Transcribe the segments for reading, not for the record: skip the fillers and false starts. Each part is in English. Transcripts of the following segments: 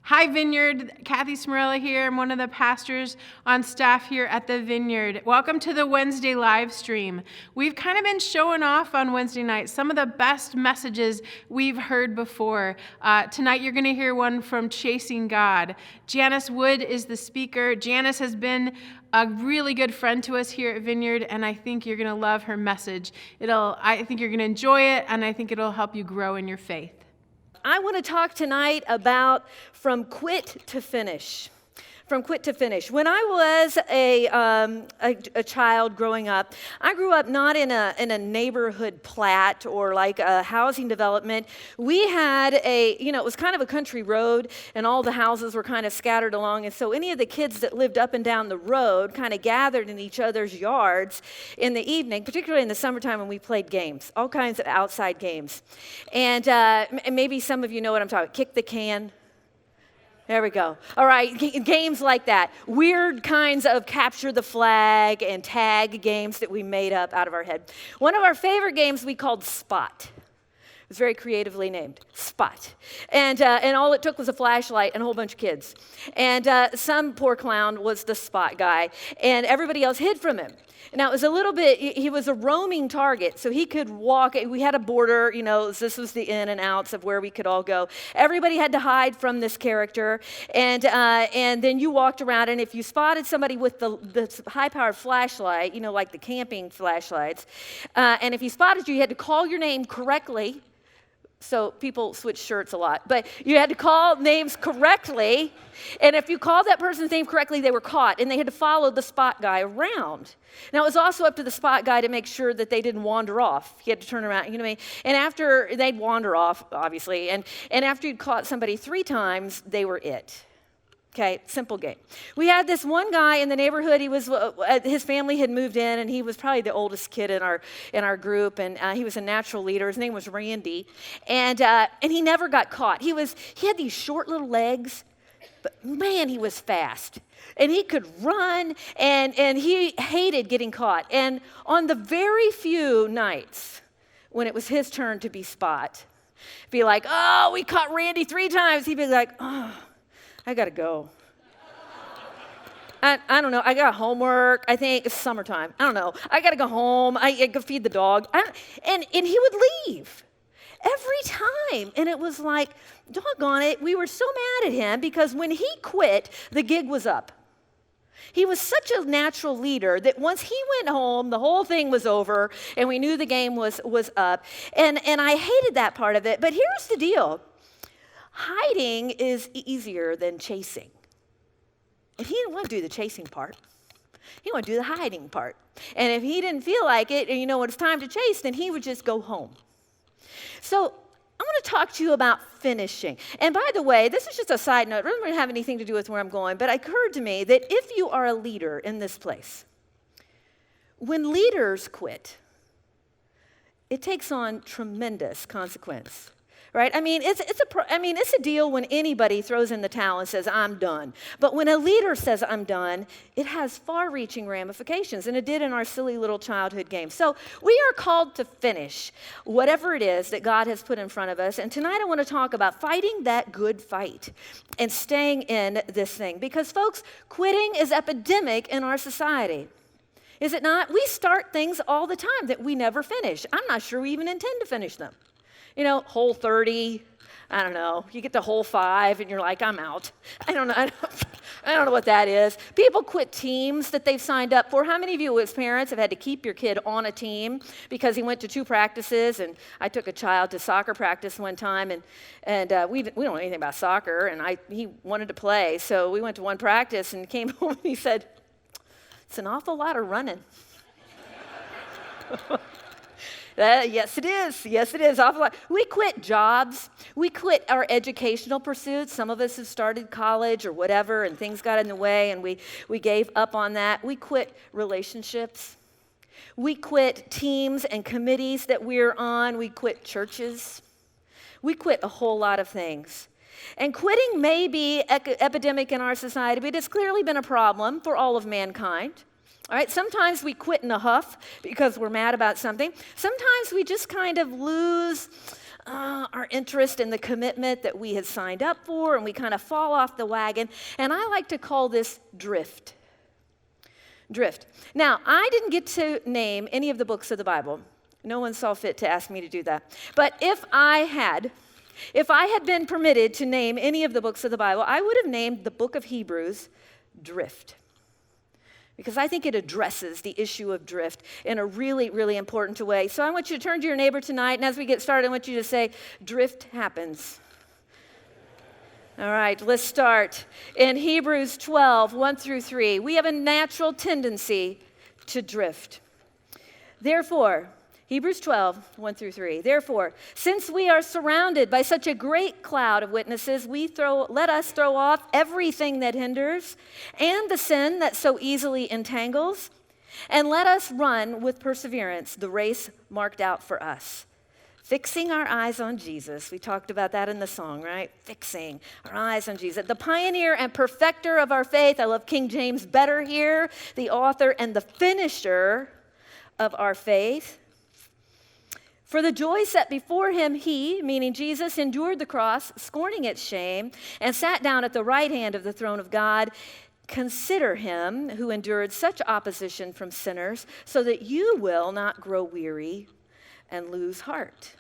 Hi, Vineyard. Kathy Smarella here. I'm one of the pastors on staff here at the Vineyard. Welcome to the Wednesday live stream. We've kind of been showing off on Wednesday nights some of the best messages we've heard before. Tonight you're going to hear one from Chasing God. Janice Wood is the speaker. Janice has been a really good friend to us here at Vineyard, and I think you're going to love her message. I think you're going to enjoy it, and I think it'll help you grow in your faith. I want to talk tonight about from quit to finish. From quit to finish. When I was a child growing up, I grew up not in a neighborhood plat or like a housing development. We had it was kind of a country road, and all the houses were kind of scattered along. And so any of the kids that lived up and down the road kind of gathered in each other's yards in the evening, particularly in the summertime when we played games, all kinds of outside games. And maybe some of you know what I'm talking about. Kick the can. There we go. All right, games like that. Weird kinds of capture the flag and tag games that we made up out of our head. One of our favorite games we called Spot. It was very creatively named, Spot. And all it took was a flashlight and a whole bunch of kids. And some poor clown was the spot guy, and everybody else hid from him. Now, it was he was a roaming target, so he could walk. We had a border, this was the in and outs of where we could all go. Everybody had to hide from this character, and then you walked around, and if you spotted somebody with the high-powered flashlight, like the camping flashlights, and if you spotted you had to call your name correctly. So people switch shirts a lot, but you had to call names correctly, and if you called that person's name correctly, they were caught, and they had to follow the spot guy around. Now, it was also up to the spot guy to make sure that they didn't wander off. He had to turn around, And after they'd wander off, obviously, and after you'd caught somebody 3 times, they were it. Okay, simple game. We had this one guy in the neighborhood. His family had moved in, and he was probably the oldest kid in our group, and he was a natural leader. His name was Randy, and he never got caught. He had these short little legs, but man, he was fast, and he could run, and he hated getting caught. And on the very few nights when it was his turn to be spot, be like, "Oh, we caught Randy 3 times." He'd be like, "Oh, I gotta go. I don't know. I got homework. I think it's summertime. I don't know. I gotta go home. I go feed the dog." And he would leave every time. And it was like, doggone it, we were so mad at him because when he quit, the gig was up. He was such a natural leader that once he went home, the whole thing was over, and we knew the game was up. And I hated that part of it. But here's the deal. Hiding is easier than chasing. And he didn't want to do the chasing part. He wanted to do the hiding part. And if he didn't feel like it, and when it's time to chase, then he would just go home. So I want to talk to you about finishing. And by the way, this is just a side note. It doesn't really have anything to do with where I'm going, but it occurred to me that if you are a leader in this place, when leaders quit, it takes on tremendous consequence. Right? It's a deal when anybody throws in the towel and says, "I'm done." But when a leader says, "I'm done," it has far-reaching ramifications, and it did in our silly little childhood game. So we are called to finish whatever it is that God has put in front of us. And tonight I want to talk about fighting that good fight and staying in this thing. Because, folks, quitting is epidemic in our society. Is it not? We start things all the time that we never finish. I'm not sure we even intend to finish them. Hole 30, I don't know. You get to hole 5 and you're like, "I'm out." I don't know what that is. People quit teams that they've signed up for. How many of you as parents have had to keep your kid on a team because he went to 2 practices? And I took a child to soccer practice one time, and we don't know anything about soccer, and he wanted to play. So we went to one practice and came home and he said, "It's an awful lot of running." Yes, it is. Yes, it is. Awful lot. We quit jobs. We quit our educational pursuits. Some of us have started college or whatever, and things got in the way, and we gave up on that. We quit relationships. We quit teams and committees that we're on. We quit churches. We quit a whole lot of things. And quitting may be epidemic in our society, but it's clearly been a problem for all of mankind. All right, sometimes we quit in a huff because we're mad about something. Sometimes we just kind of lose our interest in the commitment that we had signed up for, and we kind of fall off the wagon. And I like to call this drift. Drift. Now, I didn't get to name any of the books of the Bible. No one saw fit to ask me to do that. But if I had been permitted to name any of the books of the Bible, I would have named the book of Hebrews Drift. Because I think it addresses the issue of drift in a really, really important way. So I want you to turn to your neighbor tonight, and as we get started, I want you to say, drift happens. All right, let's start. In Hebrews 12, 1 through 3, we have a natural tendency to drift. Therefore, Hebrews 12, 1 through 3. Therefore, since we are surrounded by such a great cloud of witnesses, let us throw off everything that hinders and the sin that so easily entangles, and let us run with perseverance the race marked out for us. Fixing our eyes on Jesus. We talked about that in the song, right? Fixing our eyes on Jesus. The pioneer and perfecter of our faith. I love King James better here. The author and the finisher of our faith. For the joy set before him, he, meaning Jesus, endured the cross, scorning its shame, and sat down at the right hand of the throne of God. Consider him who endured such opposition from sinners, so that you will not grow weary and lose heart.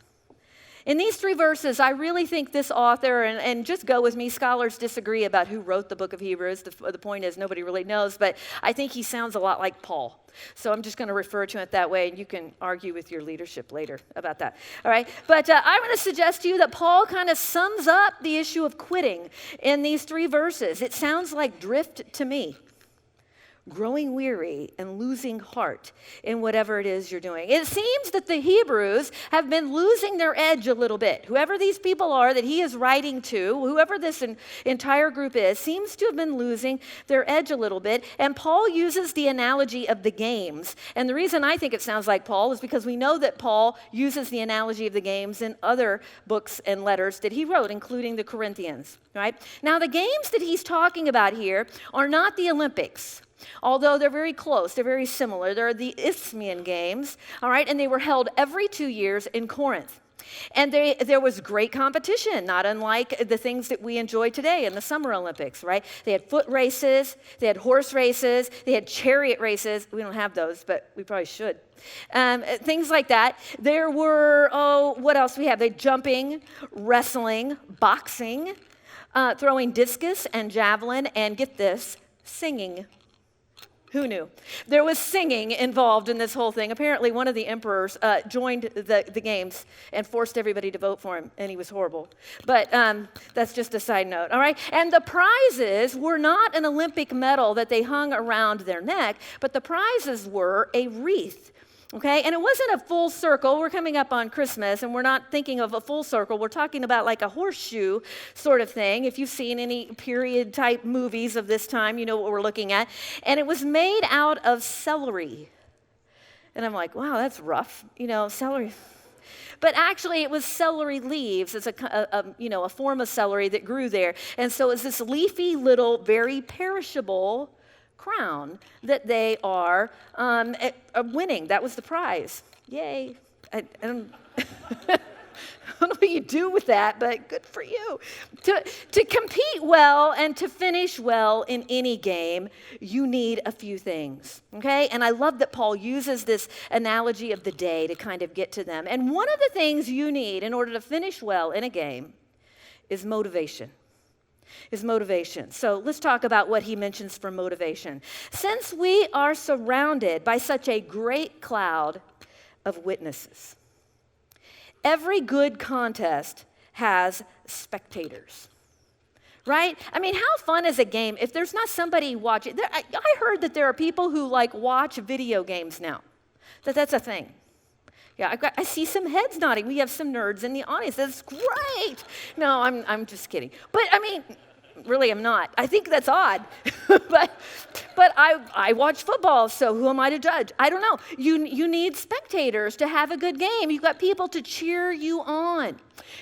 In these 3 verses, I really think this author, and just go with me, scholars disagree about who wrote the book of Hebrews. The point is nobody really knows, but I think he sounds a lot like Paul. So I'm just going to refer to it that way, and you can argue with your leadership later about that. All right? But I'm going to suggest to you that Paul kind of sums up the issue of quitting in these 3 verses. It sounds like drift to me. Growing weary and losing heart in whatever it is you're doing. It seems that the Hebrews have been losing their edge a little bit. Whoever these people are that he is writing to, whoever this entire group is, seems to have been losing their edge a little bit. And Paul uses the analogy of the games. And the reason I think it sounds like Paul is because we know that Paul uses the analogy of the games in other books and letters that he wrote, including the Corinthians. Right? Now, the games that he's talking about here are not the Olympics. Although they're very close, they're very similar. They're the Isthmian Games, all right? And they were held every 2 years in Corinth. And there was great competition, not unlike the things that we enjoy today in the Summer Olympics, right? They had foot races, they had horse races, they had chariot races. We don't have those, but we probably should. Things like that. There were, what else we have? They had jumping, wrestling, boxing, throwing discus and javelin, and get this, singing. Who knew? There was singing involved in this whole thing. Apparently, one of the emperors joined the games and forced everybody to vote for him, and he was horrible. But that's just a side note, all right? And the prizes were not an Olympic medal that they hung around their neck, but the prizes were a wreath. Okay, and it wasn't a full circle. We're coming up on Christmas, and we're not thinking of a full circle. We're talking about like a horseshoe sort of thing. If you've seen any period-type movies of this time, you know what we're looking at. And it was made out of celery. And I'm like, wow, that's rough, celery. But actually, it was celery leaves. It's a form of celery that grew there. And so it's this leafy little, very perishable crown that they are winning. That was the prize. Yay. I don't know what you do with that, but good for you. To compete well and to finish well in any game, you need a few things, okay? And I love that Paul uses this analogy of the day to kind of get to them. And one of the things you need in order to finish well in a game is motivation. So let's talk about what he mentions for motivation. Since we are surrounded by such a great cloud of witnesses, every good contest has spectators, right? I mean, how fun is a game if there's not somebody watching? I heard that there are people who watch video games now. That's a thing. Yeah, I see some heads nodding. We have some nerds in the audience. That's great. No, I'm just kidding. But I mean, really, I'm not. I think that's odd. but I watch football, so who am I to judge? I don't know. You need spectators to have a good game. You've got people to cheer you on.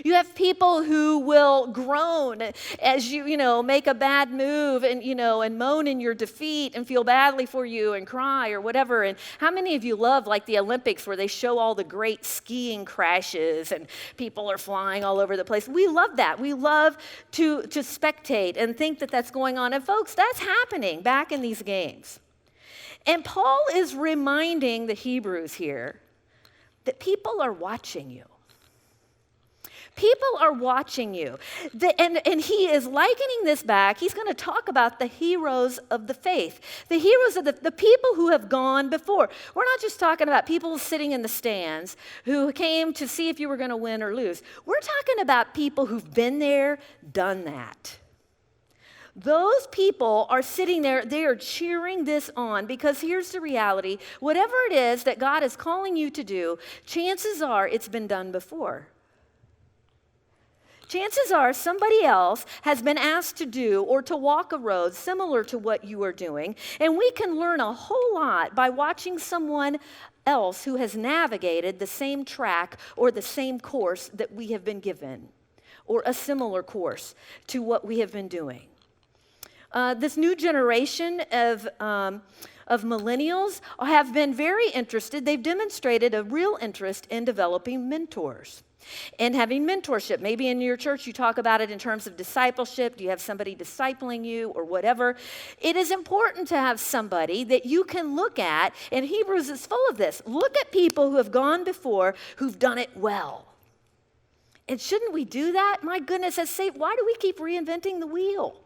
You have people who will groan as you make a bad move and moan in your defeat and feel badly for you and cry or whatever. And how many of you love like the Olympics where they show all the great skiing crashes and people are flying all over the place? We love that. We love to spectate and think that that's going on. And folks, that's happening back in these games. And Paul is reminding the Hebrews here that people are watching you. People are watching you. And he is likening this back. He's going to talk about the heroes of the faith, the heroes of the people who have gone before. We're not just talking about people sitting in the stands who came to see if you were going to win or lose. We're talking about people who've been there, done that. Those people are sitting there, they are cheering this on because here's the reality. Whatever it is that God is calling you to do, chances are it's been done before. Chances are somebody else has been asked to do or to walk a road similar to what you are doing, and we can learn a whole lot by watching someone else who has navigated the same track or the same course that we have been given, or a similar course to what we have been doing. This new generation of millennials have been very interested. They've demonstrated a real interest in developing mentors and having mentorship. Maybe in your church you talk about it in terms of discipleship. Do you have somebody discipling you or whatever? It is important to have somebody that you can look at, and Hebrews is full of this. Look at people who have gone before, who've done it well. And shouldn't we do that? My goodness, why do we keep reinventing the wheel?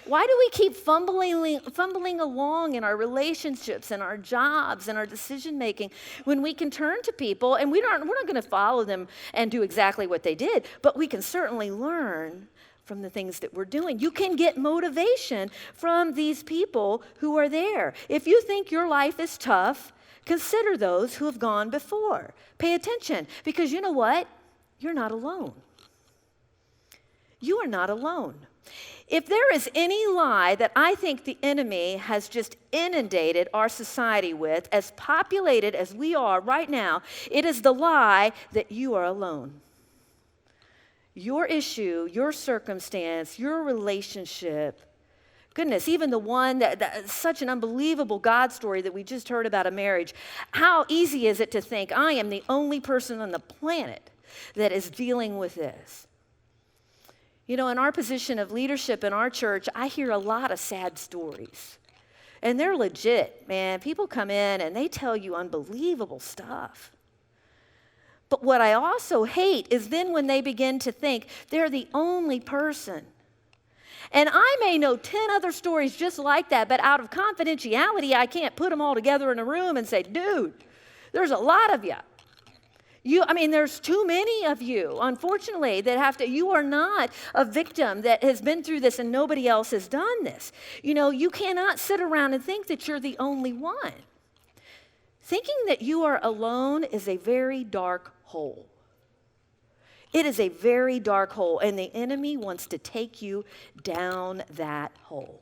Why do we keep fumbling along in our relationships and our jobs and our decision making when we can turn to people and we're not going to follow them and do exactly what they did, but we can certainly learn from the things that we're doing. You can get motivation from these people who are there. If you think your life is tough, consider those who have gone before. Pay attention, because you know what? You're not alone. You are not alone. If there is any lie that I think the enemy has just inundated our society with, as populated as we are right now, it is the lie that you are alone. Your issue, your circumstance, your relationship, goodness, even the one that's such an unbelievable God story that we just heard about a marriage. How easy is it to think I am the only person on the planet that is dealing with this? In our position of leadership in our church, I hear a lot of sad stories. And they're legit, man. People come in and they tell you unbelievable stuff. But what I also hate is then when they begin to think they're the only person. And I may know 10 other stories just like that, but out of confidentiality, I can't put them all together in a room and say, dude, there's a lot of you. There's too many of you, unfortunately, you are not a victim that has been through this and nobody else has done this. You cannot sit around and think that you're the only one. Thinking that you are alone is a very dark hole. It is a very dark hole, and the enemy wants to take you down that hole.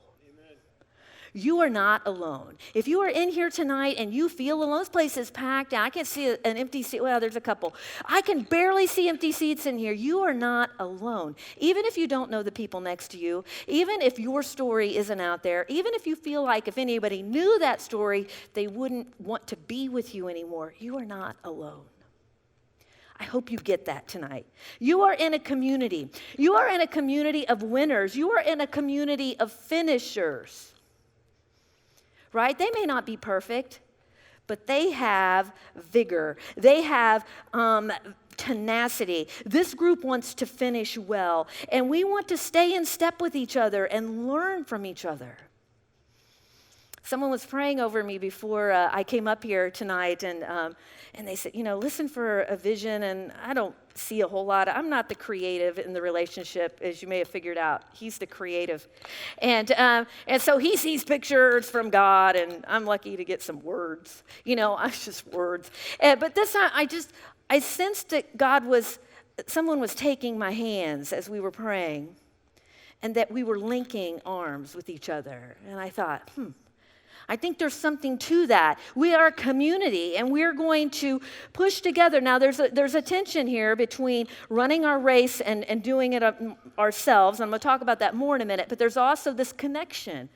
You are not alone. If you are in here tonight and you feel alone, this place is packed. I can't see an empty seat. Well, there's a couple. I can barely see empty seats in here. You are not alone. Even if you don't know the people next to you, even if your story isn't out there, even if you feel like if anybody knew that story, they wouldn't want to be with you anymore, you are not alone. I hope you get that tonight. You are in a community. You are in a community of winners. You are in a community of finishers. Right? They may not be perfect, but they have vigor. They have tenacity. This group wants to finish well, and we want to stay in step with each other and learn from each other. Someone was praying over me before I came up here tonight, and they said, listen for a vision, and I don't see a whole lot. I'm not the creative in the relationship, as you may have figured out. He's the creative. And so he sees pictures from God, and I'm lucky to get some words. I'm just words. But this time, I sensed that someone was taking my hands as we were praying, and that we were linking arms with each other. And I thought, I think there's something to that. We are a community, and we're going to push together. Now, there's a tension here between running our race and doing it ourselves. I'm going to talk about that more in a minute. But there's also this connection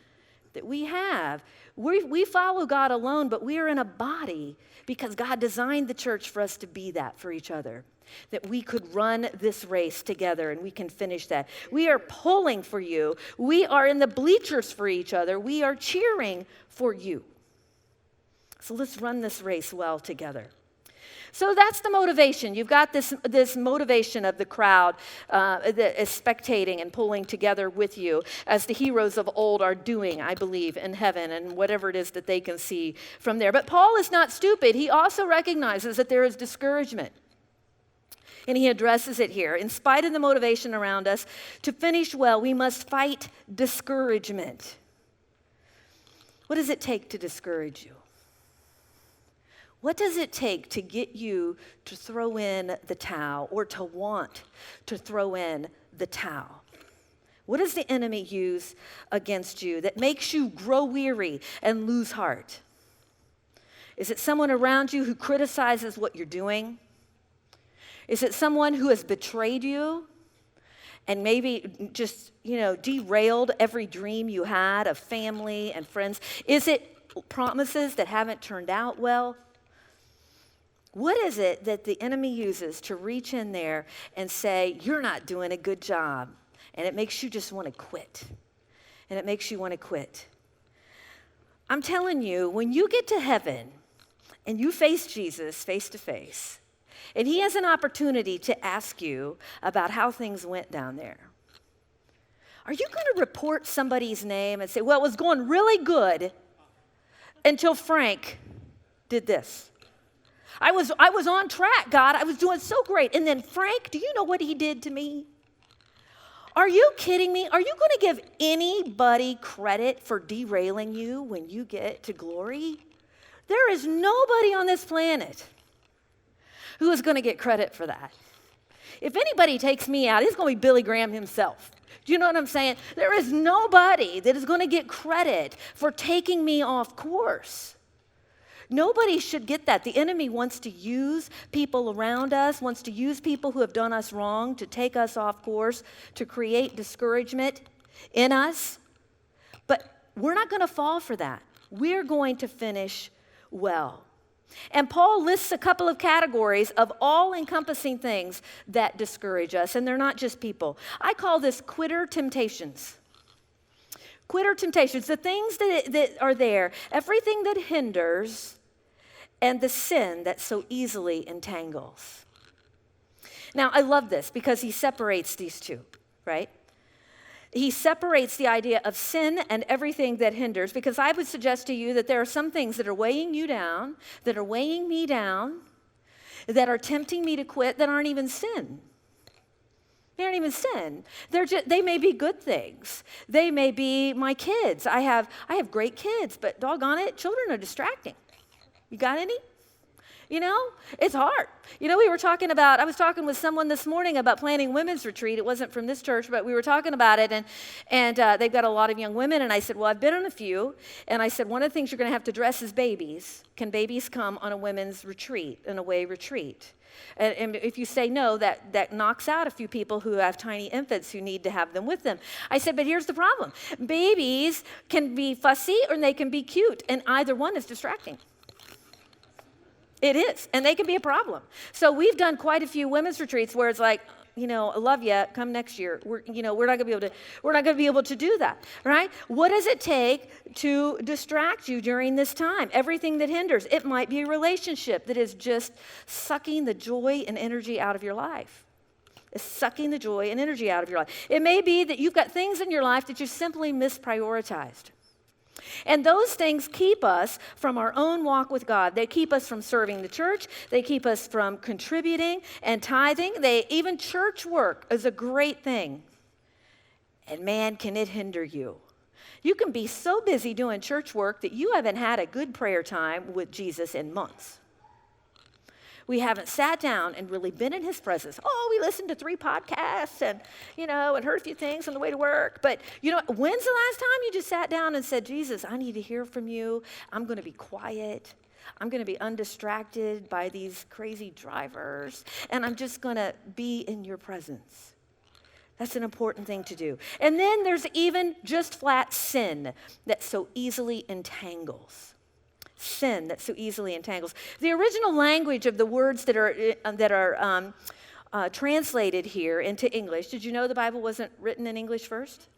that we have. We follow God alone, but we are in a body because God designed the church for us to be that for each other, that we could run this race together and we can finish that. We are pulling for you. We are in the bleachers for each other. We are cheering for you. So let's run this race well together. So that's the motivation. You've got this motivation of the crowd that is spectating and pulling together with you, as the heroes of old are doing, I believe, in heaven and whatever it is that they can see from there. But Paul is not stupid. He also recognizes that there is discouragement. And he addresses it here. In spite of the motivation around us, to finish well, we must fight discouragement. What does it take to discourage you? What does it take to get you to throw in the towel or to want to throw in the towel? What does the enemy use against you that makes you grow weary and lose heart? Is it someone around you who criticizes what you're doing? Is it someone who has betrayed you and maybe just, derailed every dream you had of family and friends? Is it promises that haven't turned out well? What is it that the enemy uses to reach in there and say, you're not doing a good job? And it makes you just want to quit. And it makes you want to quit. I'm telling you, when you get to heaven and you face Jesus face to face, and he has an opportunity to ask you about how things went down there, are you going to report somebody's name and say, well, it was going really good until Frank did this? I was on track, God. I was doing so great. And then Frank, do you know what he did to me? Are you kidding me? Are you going to give anybody credit for derailing you when you get to glory? There is nobody on this planet who is going to get credit for that. If anybody takes me out, it's going to be Billy Graham himself. Do you know what I'm saying? There is nobody that is going to get credit for taking me off course. Nobody should get that. The enemy wants to use people around us, wants to use people who have done us wrong to take us off course, to create discouragement in us. But we're not going to fall for that. We're going to finish well. And Paul lists a couple of categories of all-encompassing things that discourage us, and they're not just people. I call this quitter temptations. Quitter temptations, the things that are there, everything that hinders, and the sin that so easily entangles. Now, I love this because he separates these two, right? He separates the idea of sin and everything that hinders, because I would suggest to you that there are some things that are weighing you down, that are weighing me down, that are tempting me to quit, that aren't even sin. They aren't even sin. They may be good things. They may be my kids. I have great kids, but doggone it, children are distracting. You got any? It's hard. I was talking with someone this morning about planning women's retreat. It wasn't from this church, but we were talking about it, and they've got a lot of young women, and I said, well, I've been on a few, and I said, one of the things you're going to have to address is babies. Can babies come on a women's retreat, an away retreat? And if you say no, that knocks out a few people who have tiny infants who need to have them with them. I said, but here's the problem. Babies can be fussy or they can be cute, and either one is distracting. It is, and they can be a problem. So we've done quite a few women's retreats where it's like, I love you. Come next year. We're not going to be able to do that, right? What does it take to distract you during this time? Everything that hinders. It might be a relationship that is just sucking the joy and energy out of your life. It's sucking the joy and energy out of your life. It may be that you've got things in your life that you simply misprioritized. And those things keep us from our own walk with God. They keep us from serving the church. They keep us from contributing and tithing. Even church work is a great thing. And man, can it hinder you. You can be so busy doing church work that you haven't had a good prayer time with Jesus in months. We haven't sat down and really been in his presence. Oh, we listened to 3 podcasts and, and heard a few things on the way to work. But, when's the last time you just sat down and said, Jesus, I need to hear from you. I'm going to be quiet. I'm going to be undistracted by these crazy drivers. And I'm just going to be in your presence. That's an important thing to do. And then there's even just flat sin that so easily entangles. Sin that so easily entangles. The original language of the words that are translated here into English. Did you know the Bible wasn't written in English first?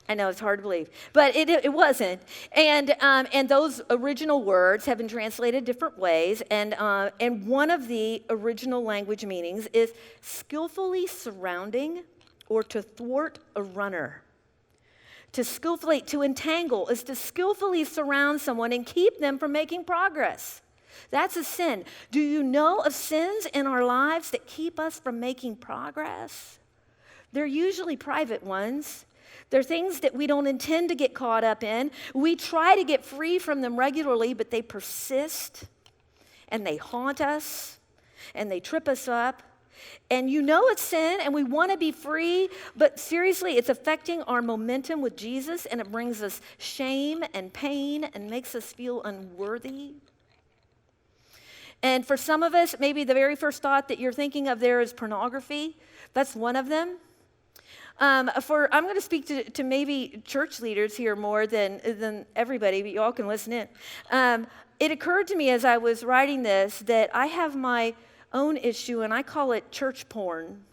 I know it's hard to believe, but it wasn't. And those original words have been translated different ways. And one of the original language meanings is skillfully surrounding or to thwart a runner. To entangle is to skillfully surround someone and keep them from making progress. That's a sin. Do you know of sins in our lives that keep us from making progress? They're usually private ones. They're things that we don't intend to get caught up in. We try to get free from them regularly, but they persist, and they haunt us, and they trip us up. And it's sin, and we want to be free, but seriously, it's affecting our momentum with Jesus, and it brings us shame and pain and makes us feel unworthy. And for some of us, maybe the very first thought that you're thinking of there is pornography. That's one of them. I'm going to speak to maybe church leaders here more than everybody, but you all can listen in. It occurred to me as I was writing this that I have my own issue, and I call it church porn.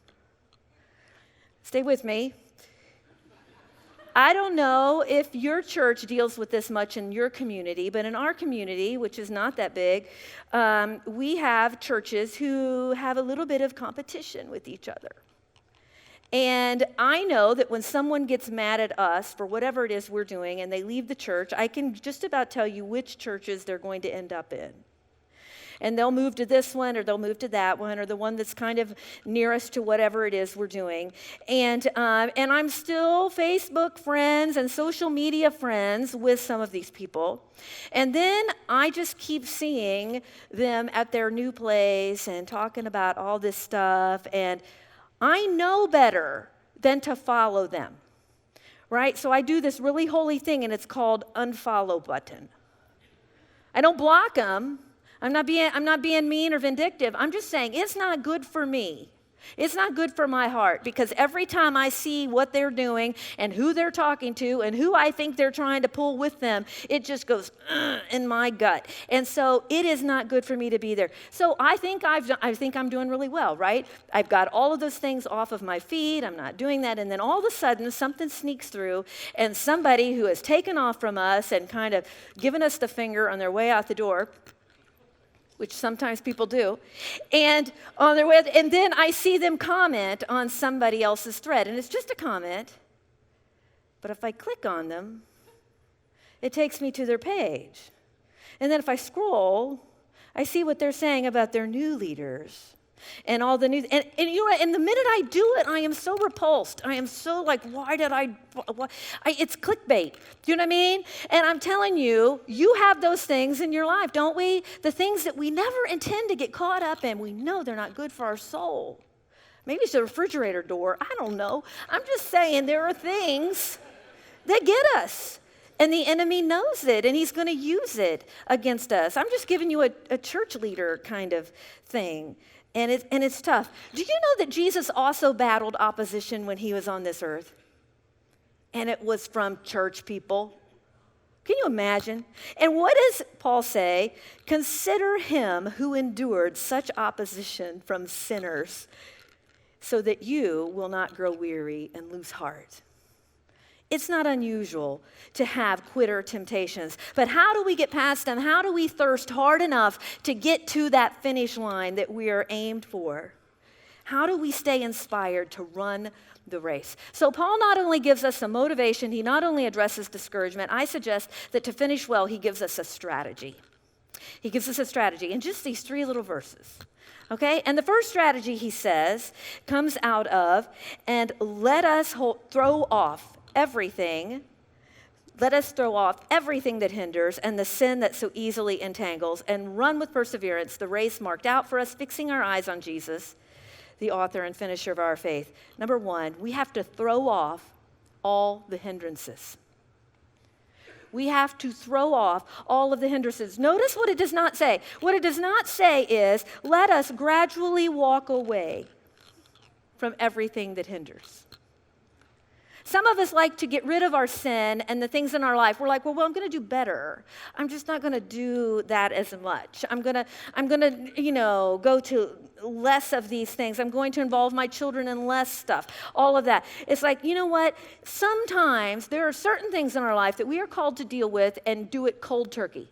Stay with me. I don't know if your church deals with this much in your community, but in our community, which is not that big, we have churches who have a little bit of competition with each other. And I know that when someone gets mad at us for whatever it is we're doing and they leave the church, I can just about tell you which churches they're going to end up in. And they'll move to this one, or they'll move to that one, or the one that's kind of nearest to whatever it is we're doing. And I'm still Facebook friends and social media friends with some of these people. And then I just keep seeing them at their new place and talking about all this stuff. And I know better than to follow them, right? So I do this really holy thing, and it's called unfollow button. I don't block them. I'm not being mean or vindictive. I'm just saying it's not good for me. It's not good for my heart, because every time I see what they're doing and who they're talking to and who I think they're trying to pull with them, it just goes in my gut. And so it is not good for me to be there. So I think I'm doing really well, right? I've got all of those things off of my feed. I'm not doing that. And then all of a sudden something sneaks through, and somebody who has taken off from us and kind of given us the finger on their way out the door, which sometimes people do, and on their way, and then I see them comment on somebody else's thread, and it's just a comment, but if I click on them, it takes me to their page. And then if I scroll, I see what they're saying about their new leaders and all the news. And and the minute I do it, I am so repulsed. I am so like, it's clickbait. Do you know what I mean? And I'm telling you, you have those things in your life, don't we? The things that we never intend to get caught up in. We know they're not good for our soul. Maybe it's a refrigerator door. I don't know. I'm just saying there are things that get us. And the enemy knows it, and he's going to use it against us. I'm just giving you a church leader kind of thing. And it's tough. Do you know that Jesus also battled opposition when he was on this earth? And it was from church people. Can you imagine? And what does Paul say? Consider him who endured such opposition from sinners, so that you will not grow weary and lose heart. It's not unusual to have quitter temptations, but how do we get past them? How do we thirst hard enough to get to that finish line that we are aimed for? How do we stay inspired to run the race? So Paul not only gives us some motivation, he not only addresses discouragement, I suggest that to finish well, he gives us a strategy. He gives us a strategy in just these 3 little verses. Okay, and the first strategy, he says, comes out of, and let us throw off everything Let us throw off everything that hinders and the sin that so easily entangles and run with perseverance the race marked out for us, fixing our eyes on Jesus, the author and finisher of our faith. Number one, we have to throw off all the hindrances. We have to throw off all of the hindrances. Notice what it does not say. What it does not say is, let us gradually walk away from everything that hinders. Some of us like to get rid of our sin and the things in our life. We're like, well, I'm going to do better. I'm just not going to do that as much. I'm going to, go to less of these things. I'm going to involve my children in less stuff. All of that. It's like, you know what? Sometimes there are certain things in our life that we are called to deal with and do it cold turkey.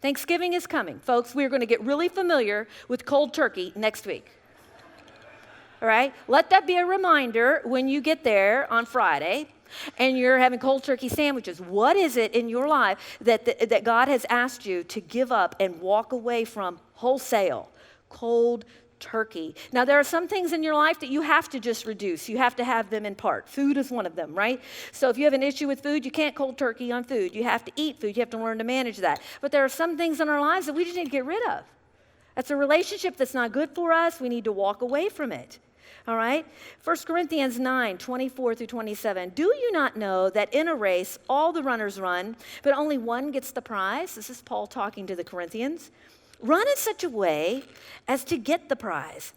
Thanksgiving is coming. Folks, we're going to get really familiar with cold turkey next week. All right? Let that be a reminder when you get there on Friday and you're having cold turkey sandwiches. What is it in your life that God has asked you to give up and walk away from wholesale? Cold turkey. Now, there are some things in your life that you have to just reduce. You have to have them in part. Food is one of them, right? So if you have an issue with food, you can't cold turkey on food. You have to eat food. You have to learn to manage that. But there are some things in our lives that we just need to get rid of. That's a relationship that's not good for us. We need to walk away from it. All right? 1 Corinthians 9, 24 through 27. Do you not know that in a race all the runners run, but only one gets the prize? This is Paul talking to the Corinthians. Run in such a way as to get the prize.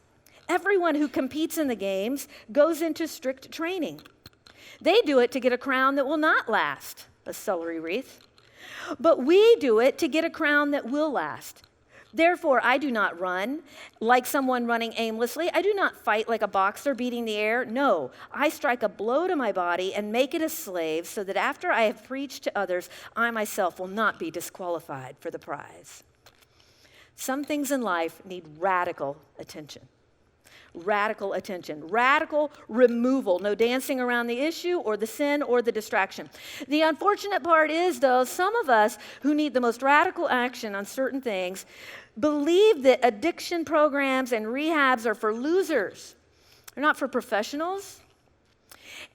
Everyone who competes in the games goes into strict training. They do it to get a crown that will not last, a celery wreath. But we do it to get a crown that will last. Therefore, I do not run like someone running aimlessly. I do not fight like a boxer beating the air. No, I strike a blow to my body and make it a slave so that after I have preached to others, I myself will not be disqualified for the prize. Some things in life need radical attention. Radical attention, radical removal, no dancing around the issue or the sin or the distraction. The unfortunate part is, though, some of us who need the most radical action on certain things believe that addiction programs and rehabs are for losers. They're not for professionals.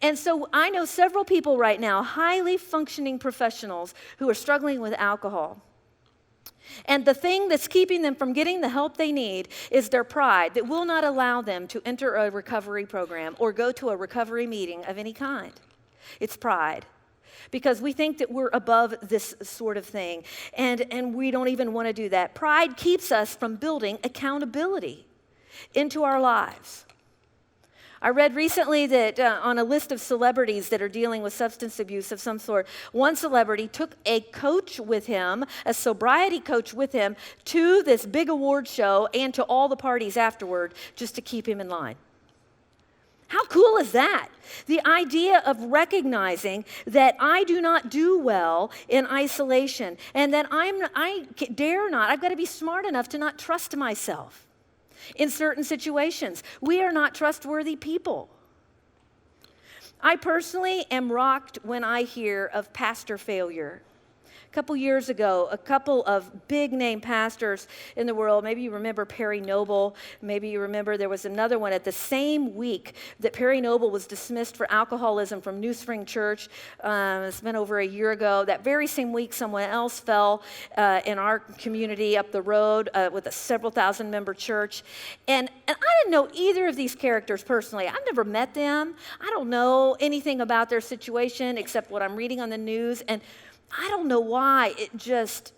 And so I know several people right now, highly functioning professionals, who are struggling with alcohol. And the thing that's keeping them from getting the help they need is their pride that will not allow them to enter a recovery program or go to a recovery meeting of any kind. It's pride. Because we think that we're above this sort of thing, and we don't even want to do that. Pride keeps us from building accountability into our lives. I read recently that on a list of celebrities that are dealing with substance abuse of some sort, one celebrity took a coach with him, a sobriety coach with him, to this big award show and to all the parties afterward just to keep him in line. How cool is that? The idea of recognizing that I do not do well in isolation and that I dare not, I've got to be smart enough to not trust myself. In certain situations, we are not trustworthy people. I personally am rocked when I hear of pastor failure. A couple years ago, a couple of big-name pastors in the world, maybe you remember Perry Noble, maybe you remember there was another one at the same week that Perry Noble was dismissed for alcoholism from New Spring Church. It's been over a year ago. That very same week, someone else fell in our community up the road with a several thousand member church. And I didn't know either of these characters personally. I've never met them. I don't know anything about their situation except what I'm reading on the news. And I don't know why, it just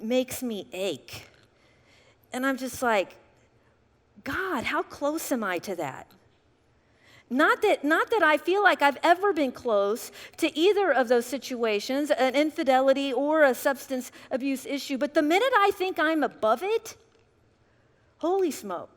makes me ache. And I'm just like, God, how close am I to that? Not that I feel like I've ever been close to either of those situations, an infidelity or a substance abuse issue, but the minute I think I'm above it, holy smoke.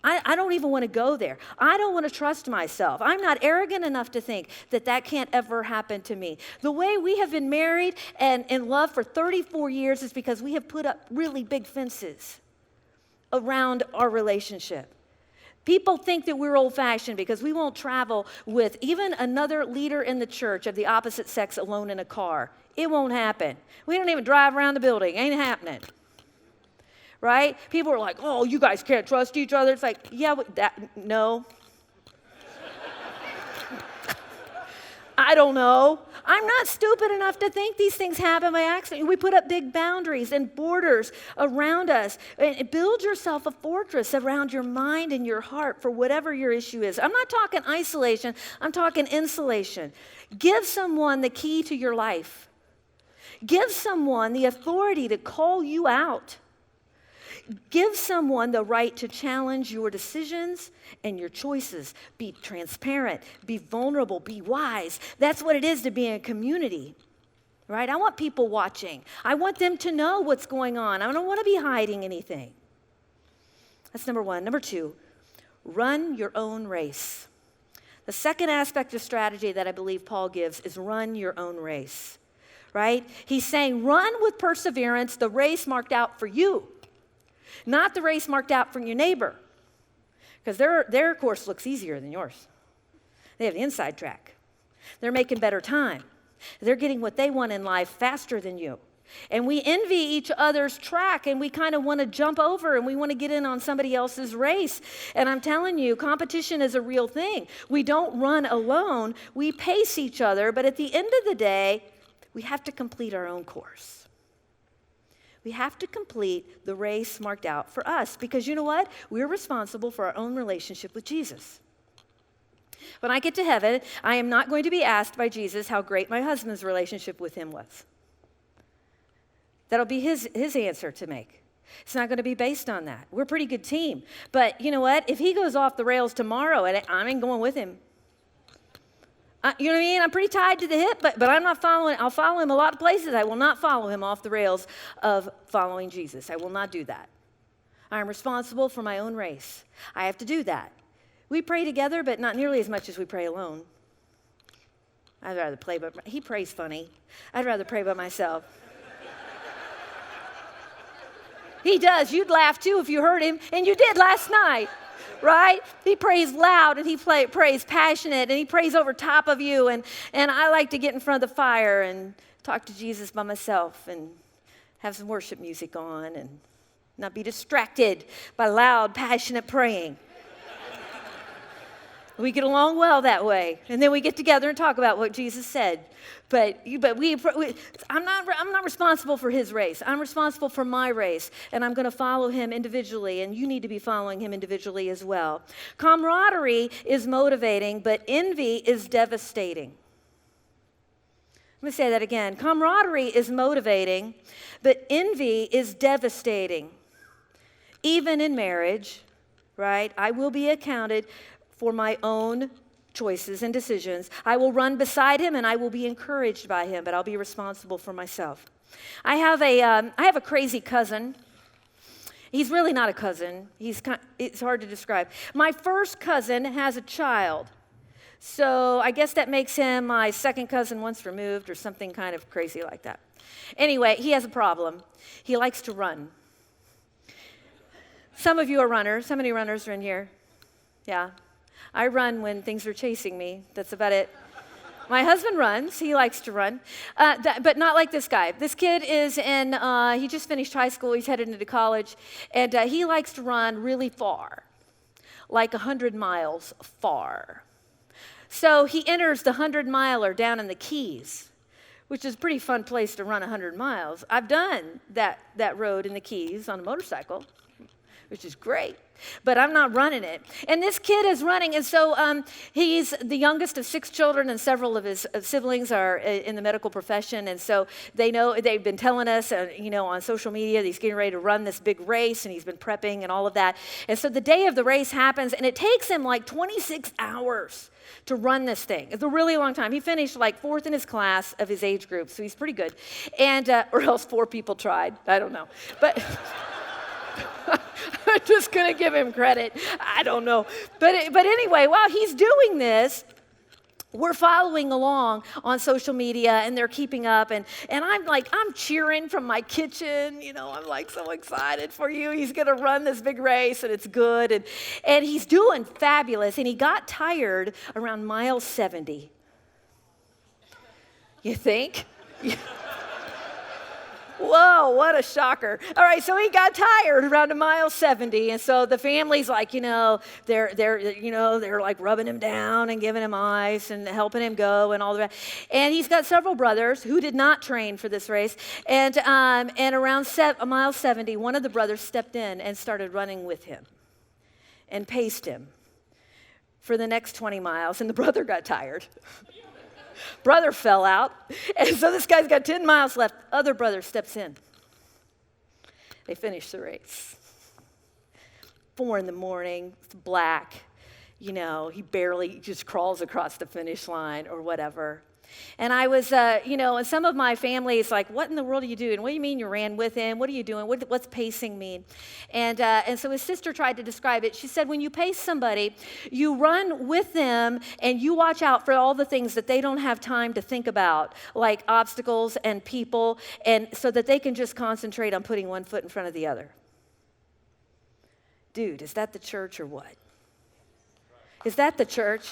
I don't even want to go there. I don't want to trust myself. I'm not arrogant enough to think that that can't ever happen to me. The way we have been married and in love for 34 years is because we have put up really big fences around our relationship. People think that we're old-fashioned because we won't travel with even another leader in the church of the opposite sex alone in a car. It won't happen. We don't even drive around the building. Ain't happening. Right? People are like, oh, you guys can't trust each other. It's like, yeah, no. I don't know. I'm not stupid enough to think these things happen by accident. We put up big boundaries and borders around us. And build yourself a fortress around your mind and your heart for whatever your issue is. I'm not talking isolation. I'm talking insulation. Give someone the key to your life. Give someone the authority to call you out. Give someone the right to challenge your decisions and your choices. Be transparent, be vulnerable, be wise. That's what it is to be in a community, right? I want people watching. I want them to know what's going on. I don't want to be hiding anything. That's number one. Number two, run your own race. The second aspect of strategy that I believe Paul gives is run your own race, right? He's saying run with perseverance the race marked out for you. Not the race marked out for your neighbor, because their course looks easier than yours. They have the inside track. They're making better time. They're getting what they want in life faster than you. And we envy each other's track, and we kind of want to jump over, and we want to get in on somebody else's race. And I'm telling you, competition is a real thing. We don't run alone. We pace each other, but at the end of the day, we have to complete our own course. We have to complete the race marked out for us, because you know what? We're responsible for our own relationship with Jesus. When I get to heaven, I am not going to be asked by Jesus how great my husband's relationship with him was. That'll be his answer to make. It's not going to be based on that. We're a pretty good team. But you know what? If he goes off the rails tomorrow, and I ain't going with him. You know what I mean? I'm pretty tied to the hip, but I'm not following. I'll follow him a lot of places. I will not follow him off the rails of following Jesus. I will not do that. I am responsible for my own race. I have to do that. We pray together, but not nearly as much as we pray alone. I'd rather play, but he prays funny. I'd rather pray by myself. He does. You'd laugh too if you heard him, and you did last night. Right? He prays loud, and he prays passionate, and he prays over top of you. And I like to get in front of the fire and talk to Jesus by myself and have some worship music on and not be distracted by loud, passionate praying. We get along well that way. And then we get together and talk about what Jesus said. I'm not responsible for his race. I'm responsible for my race, and I'm going to follow him individually, and you need to be following him individually as well. Camaraderie is motivating, but envy is devastating. Let me say that again. Camaraderie is motivating, but envy is devastating. Even in marriage, right? I will be accounted for my own choices and decisions. I will run beside him, and I will be encouraged by him, but I'll be responsible for myself. I have a crazy cousin. He's really not a cousin. It's hard to describe. My first cousin has a child. So I guess that makes him my second cousin once removed or something kind of crazy like that. Anyway, he has a problem. He likes to run. Some of you are runners. How many runners are in here? Yeah. I run when things are chasing me. That's about it. My husband runs. He likes to run. But not like this guy. This kid he just finished high school. He's headed into college. And he likes to run really far, like 100 miles far. So he enters the 100-miler down in the Keys, which is a pretty fun place to run 100 miles. I've done that road in the Keys on a motorcycle, which is great. But I'm not running it. And this kid is running, and so he's the youngest of 6 children, and several of his siblings are in the medical profession, and so they've been telling us, on social media that he's getting ready to run this big race, and he's been prepping and all of that. And so the day of the race happens, and it takes him like 26 hours to run this thing. It's a really long time. He finished like 4th in his class of his age group, so he's pretty good. And or else 4 people tried. I don't know. But I'm just going to give him credit. I don't know. But anyway, while he's doing this, we're following along on social media, and they're keeping up. And I'm cheering from my kitchen. I'm like so excited for you. He's going to run this big race, and it's good. And he's doing fabulous. And he got tired around mile 70. You think? Whoa, what a shocker. All right, so he got tired around a mile 70. And so the family's like, they're like rubbing him down and giving him ice and helping him go and all that. And he's got several brothers who did not train for this race. And around a mile 70, one of the brothers stepped in and started running with him and paced him for the next 20 miles. And the brother got tired. Brother fell out, and so this guy's got 10 miles left. Other brother steps in. They finish the race. 4 a.m, it's black. He barely just crawls across the finish line or whatever. And I was, and some of my family is like, what in the world are you doing? What do you mean you ran with him? What are you doing? What's pacing mean? And so his sister tried to describe it. She said, when you pace somebody, you run with them and you watch out for all the things that they don't have time to think about, like obstacles and people, and so that they can just concentrate on putting one foot in front of the other. Dude, is that the church or what? Is that the church?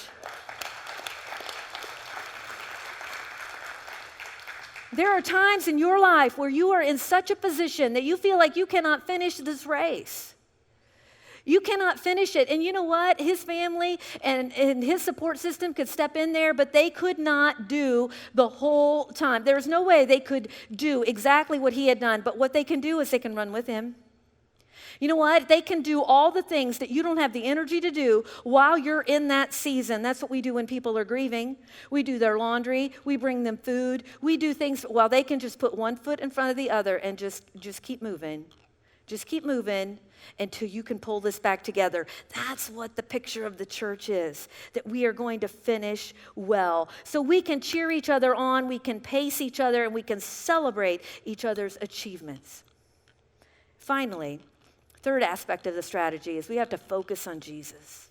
There are times in your life where you are in such a position that you feel like you cannot finish this race. You cannot finish it. And you know what? His family and his support system could step in there, but they could not do the whole time. There's no way they could do exactly what he had done, but what they can do is they can run with him. You know what? They can do all the things that you don't have the energy to do while you're in that season. That's what we do when people are grieving. We do their laundry. We bring them food. We do things while they can just put one foot in front of the other and just keep moving. Just keep moving until you can pull this back together. That's what the picture of the church is, that we are going to finish well. So we can cheer each other on, we can pace each other, and we can celebrate each other's achievements. Finally, third aspect of the strategy is we have to focus on Jesus.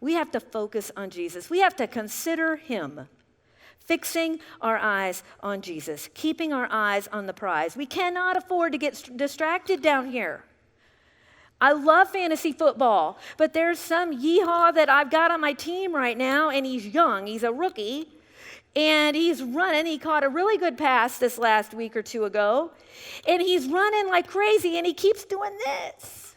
We have to focus on Jesus. We have to consider him, fixing our eyes on Jesus, keeping our eyes on the prize. We cannot afford to get distracted down here. I love fantasy football, but there's some yeehaw that I've got on my team right now, and he's young. He's a rookie. And he's running. He caught a really good pass this last week or two ago. And he's running like crazy, and he keeps doing this.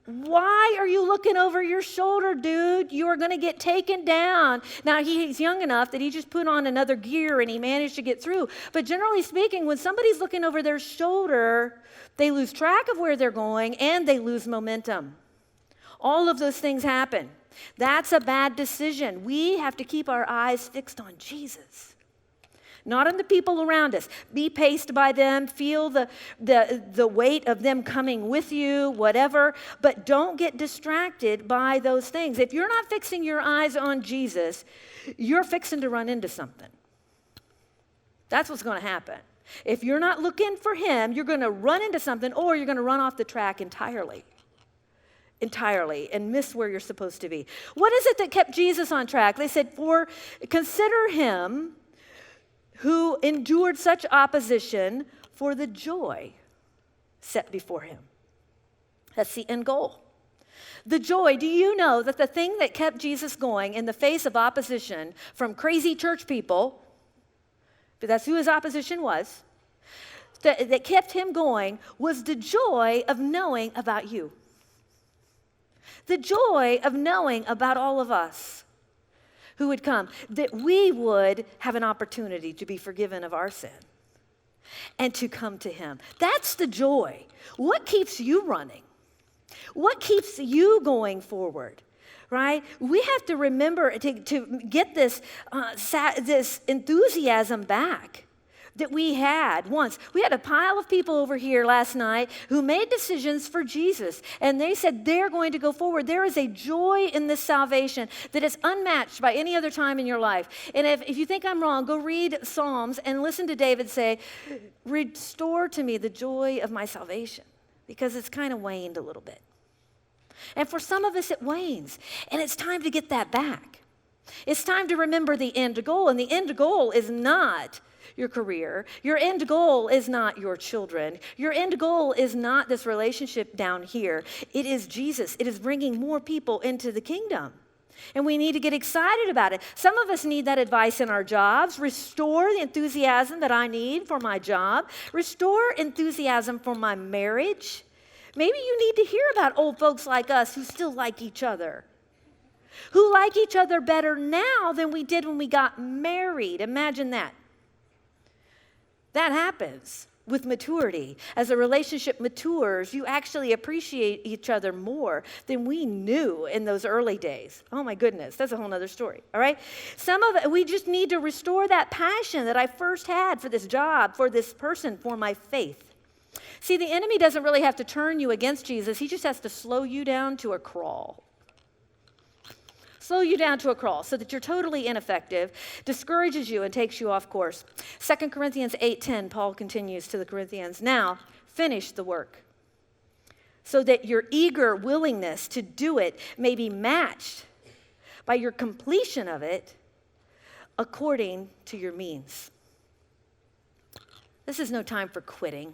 Why are you looking over your shoulder, dude? You are going to get taken down. Now, he's young enough that he just put on another gear, and he managed to get through. But generally speaking, when somebody's looking over their shoulder, they lose track of where they're going, and they lose momentum. All of those things happen. That's a bad decision. We have to keep our eyes fixed on Jesus, not on the people around us. Be paced by them, feel the weight of them coming with you, whatever, but don't get distracted by those things. If you're not fixing your eyes on Jesus, you're fixing to run into something. That's what's going to happen. If you're not looking for him, you're going to run into something, or you're going to run off the track entirely and miss where you're supposed to be. What is it that kept Jesus on track? They said, consider him who endured such opposition for the joy set before him. That's the end goal. The joy. Do you know that the thing that kept Jesus going in the face of opposition from crazy church people, but that's who his opposition was, that kept him going was the joy of knowing about you. The joy of knowing about all of us who would come, that we would have an opportunity to be forgiven of our sin and to come to him. That's the joy. What keeps you running? What keeps you going forward? Right? We have to remember to get this enthusiasm back that we had once. We had a pile of people over here last night who made decisions for Jesus, and they said they're going to go forward. There is a joy in this salvation that is unmatched by any other time in your life. And if you think I'm wrong, go read Psalms and listen to David say, restore to me the joy of my salvation, because it's kind of waned a little bit. And for some of us, it wanes, and it's time to get that back. It's time to remember the end goal, and the end goal is not your career. Your end goal is not your children. Your end goal is not this relationship down here. It is Jesus. It is bringing more people into the kingdom. And we need to get excited about it. Some of us need that advice in our jobs. Restore the enthusiasm that I need for my job. Restore enthusiasm for my marriage. Maybe you need to hear about old folks like us who still like each other, who like each other better now than we did when we got married. Imagine that. That happens with maturity. As a relationship matures, you actually appreciate each other more than we knew in those early days. Oh my goodness, that's a whole other story, all right? We just need to restore that passion that I first had for this job, for this person, for my faith. See, the enemy doesn't really have to turn you against Jesus. He just has to slow you down to a crawl. Slow you down to a crawl so that you're totally ineffective, discourages you, and takes you off course. 2 Corinthians 8:10, Paul continues to the Corinthians, now finish the work so that your eager willingness to do it may be matched by your completion of it according to your means. This is no time for quitting.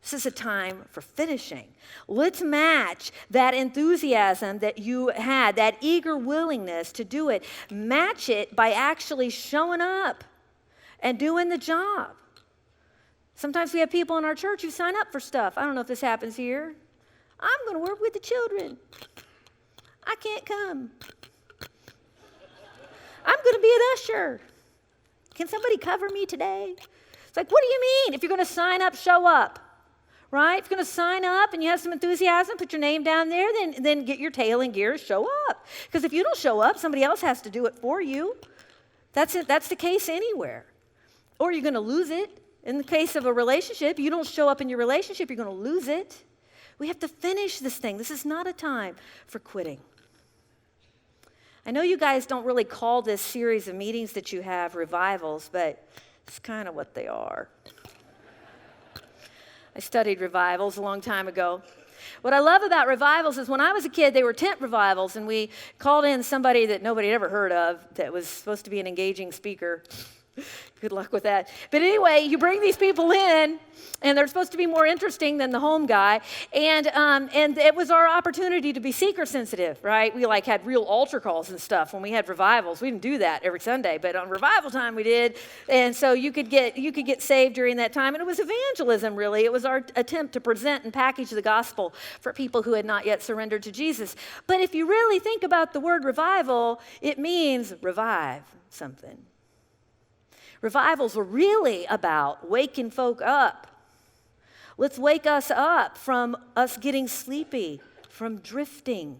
This is a time for finishing. Let's match that enthusiasm that you had, that eager willingness to do it. Match it by actually showing up and doing the job. Sometimes we have people in our church who sign up for stuff. I don't know if this happens here. I'm going to work with the children. I can't come. I'm going to be an usher. Can somebody cover me today? It's like, what do you mean? If you're going to sign up, show up. Right? If you're going to sign up and you have some enthusiasm, put your name down there, then get your tail in gear, show up. Because if you don't show up, somebody else has to do it for you. That's it. That's the case anywhere. Or you're going to lose it. In the case of a relationship, you don't show up in your relationship, you're going to lose it. We have to finish this thing. This is not a time for quitting. I know you guys don't really call this series of meetings that you have revivals, but it's kind of what they are. I studied revivals a long time ago. What I love about revivals is when I was a kid, they were tent revivals, and we called in somebody that nobody had ever heard of that was supposed to be an engaging speaker. Good luck with that. But anyway, you bring these people in, and they're supposed to be more interesting than the home guy. And it was our opportunity to be seeker sensitive, right? We had real altar calls and stuff when we had revivals. We didn't do that every Sunday, but on revival time we did. And so you could get saved during that time. And it was evangelism, really. It was our attempt to present and package the gospel for people who had not yet surrendered to Jesus. But if you really think about the word revival, it means revive something. Revivals were really about waking folk up. Let's wake us up from us getting sleepy, from drifting,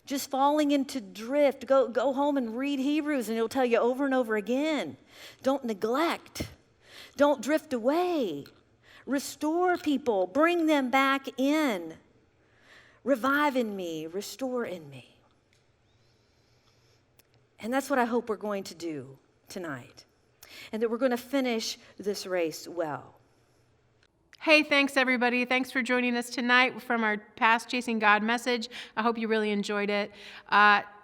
just falling into drift. Go home and read Hebrews, and it'll tell you over and over again. Don't neglect. Don't drift away. Restore people. Bring them back in. Revive in me. Restore in me. And that's what I hope we're going to do tonight. And that we're going to finish this race well. Hey, thanks everybody. Thanks for joining us tonight from our past Chasing God message. I hope you really enjoyed it.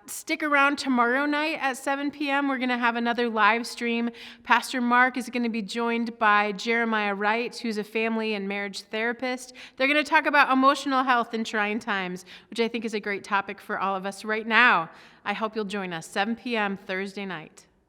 Stick around tomorrow night at 7 p.m. We're going to have another live stream. Pastor Mark is going to be joined by Jeremiah Wright, who's a family and marriage therapist. They're going to talk about emotional health in trying times, which I think is a great topic for all of us right now. I hope you'll join us, 7 p.m. Thursday night.